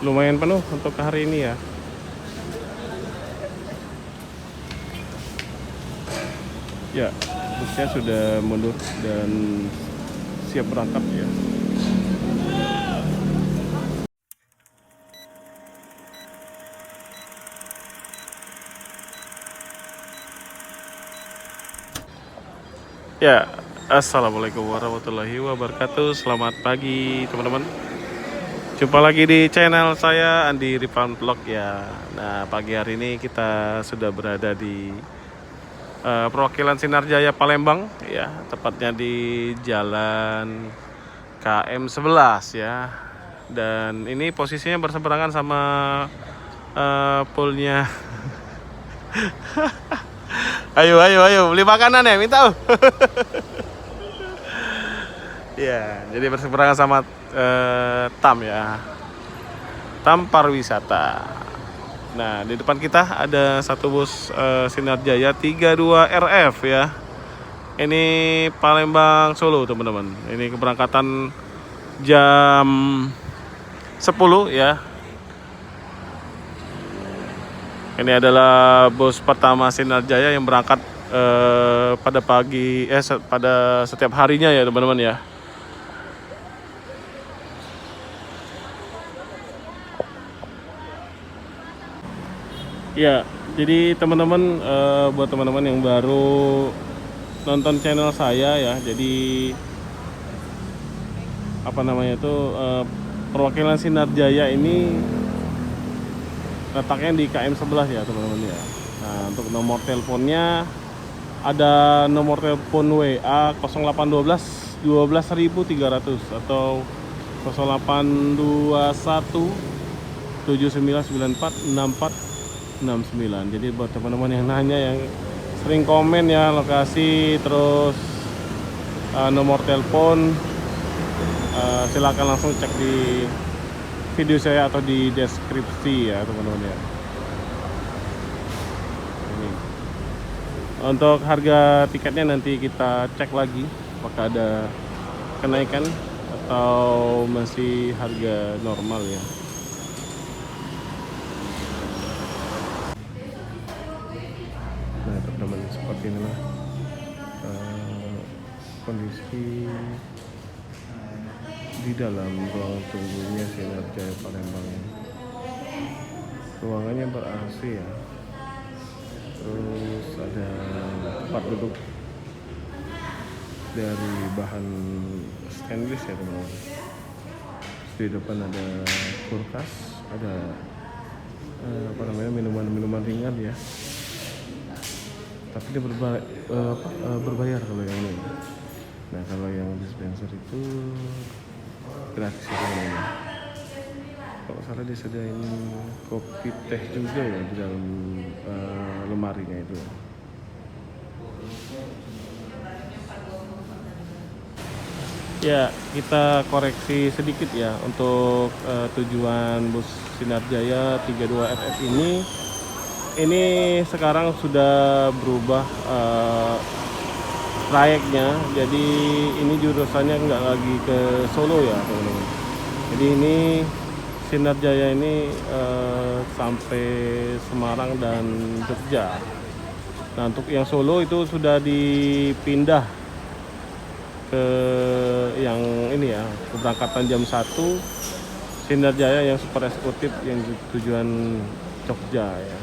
lumayan penuh untuk hari ini ya. Ya, busnya sudah mundur dan siap berangkat ya. Ya, assalamualaikum warahmatullahi wabarakatuh. Selamat pagi teman-teman. Jumpa lagi di channel saya Andi Rifan Vlog ya. Nah, pagi hari ini kita sudah berada di perwakilan Sinar Jaya Palembang ya, tepatnya di Jalan KM 11 ya. Dan ini posisinya berseberangan sama poolnya. Ayo beli makanan ya, minta. Ya, jadi berseberangan sama TAM ya. TAM Pariwisata. Nah, di depan kita ada satu bus Sinar Jaya 32 RF ya. Ini Palembang Solo, teman-teman. Ini keberangkatan jam 10 ya. Ini adalah bus pertama Sinar Jaya yang berangkat pada pada setiap harinya ya, teman-teman ya. Ya, jadi teman-teman, buat teman-teman yang baru nonton channel saya ya, jadi apa namanya itu, perwakilan Sinar Jaya ini letaknya di KM 11 ya, teman-teman ya. Nah, untuk nomor teleponnya ada nomor telepon WA 0812 12300 atau 0821 7994 6469. Jadi buat teman-teman yang nanya, yang sering komen ya lokasi terus nomor telepon, silakan langsung cek di video saya atau di deskripsi ya, teman-teman ya. Ini. Untuk harga tiketnya nanti kita cek lagi apakah ada kenaikan atau masih harga normal ya. Nah, teman-teman, seperti inilah kondisi di dalam ruang tunggunya Sinar Jaya Palembang. Ruangannya ber-AC ya. Terus ada tempat duduk dari bahan stainless ya, teman-teman. Di depan ada kulkas, ada minuman-minuman ringan ya. Tapi dia berbayar kalau yang ini. Nah, kalau yang dispenser itu gratis ya, teman-teman. Kalau salah disediain kopi teh juga ya di dalam lemarinya itu. Ya, kita koreksi sedikit ya untuk tujuan bus Sinar Jaya 32 FF ini. Ini sekarang sudah berubah trayeknya, jadi ini jurusannya nggak lagi ke Solo ya, teman-teman. Jadi ini Sinar Jaya ini sampai Semarang dan Jogja. Nah, untuk yang Solo itu sudah dipindah ke yang ini ya, keberangkatan jam 1 Sinar Jaya yang super eksekutif yang tujuan Jogja ya.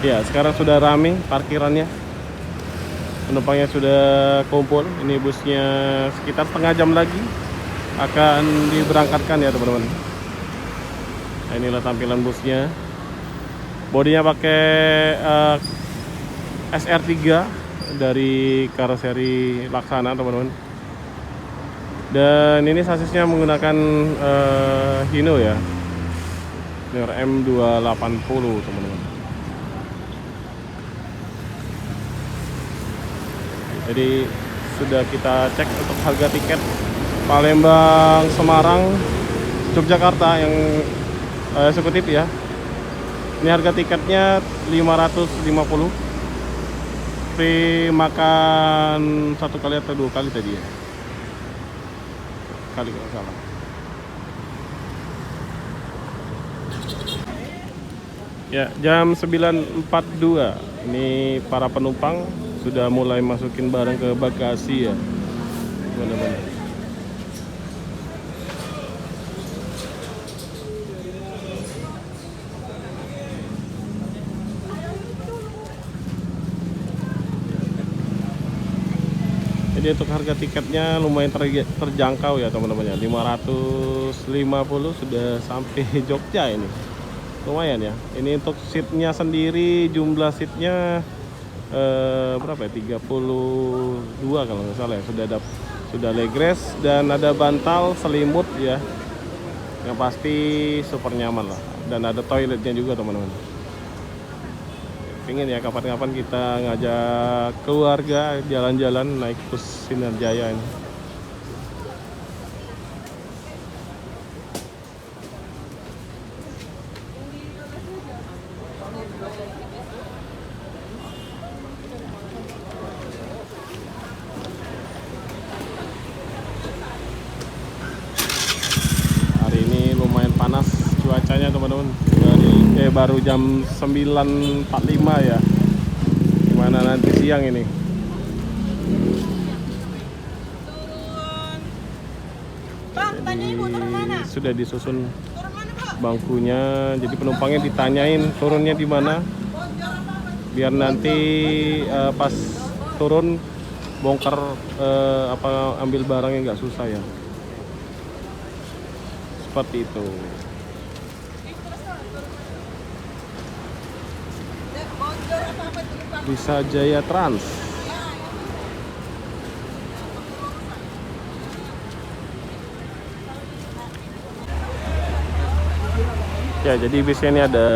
Ya, sekarang sudah ramai parkirannya. Penumpangnya sudah kumpul. Ini busnya sekitar setengah jam lagi akan diberangkatkan ya, teman-teman. Nah, inilah tampilan busnya. Bodinya pakai SR3 dari karoseri Laksana, teman-teman. Dan ini sasisnya menggunakan Hino ya, M280, teman-teman. Jadi sudah kita cek untuk harga tiket Palembang, Semarang, Yogyakarta yang eksekutif ya. Ini harga tiketnya 550. free makan 1 kali atau 2 kali tadi ya, kali kalau salah. Ya, jam 9.42 ini para penumpang sudah mulai masukin barang ke bagasi ya teman-teman. Jadi untuk harga tiketnya lumayan terjangkau ya teman-teman ya, 550 sudah sampai Jogja ini. Lumayan ya. Ini untuk seatnya sendiri, jumlah seatnya berapa ya, 32 kalau nggak salah ya. Sudah legress dan ada bantal selimut ya, yang pasti super nyaman lah, dan ada toiletnya juga teman-teman. Pengen ya kapan-kapan kita ngajak keluarga jalan-jalan naik bus Sinar Jaya ini. Panas cuacanya teman-teman, baru jam 9.45 ya, gimana nanti siang ini. Jadi sudah disusun bangkunya, jadi penumpangnya ditanyain turunnya di mana, biar nanti pas turun bongkar ambil barangnya nggak susah ya. Seperti itu. Bisa Jaya Trans. Ya, jadi bisnya ini ada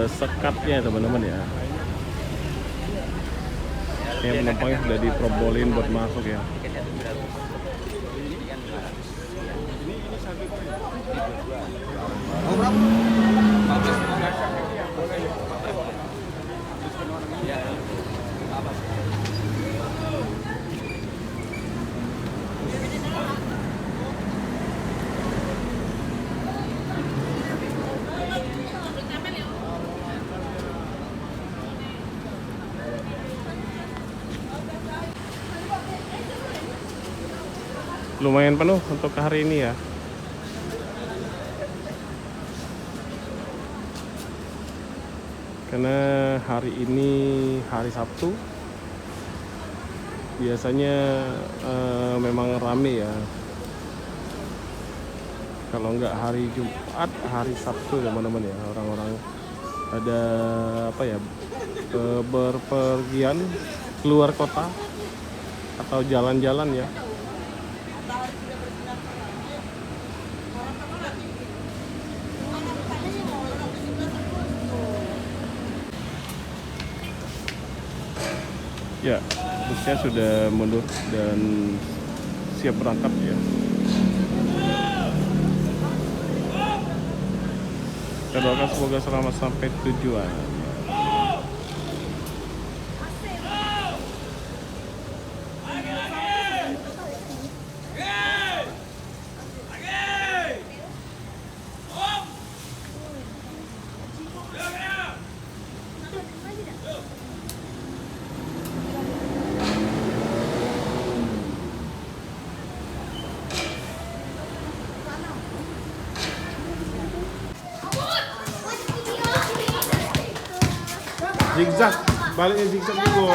sekatnya teman-teman ya. Yang penumpangnya sudah diprobolin buat masuk ya. Lumayan penuh untuk hari ini ya. Karena hari ini hari Sabtu, biasanya memang rame ya. Kalau nggak hari Jumat, hari Sabtu teman-teman ya, orang-orang ada berpergian keluar kota atau jalan-jalan ya. Ya, busnya sudah mundur dan siap berangkat ya. Kita doakan semoga selamat sampai tujuan. Zigzag, baliknya zigzag dulu.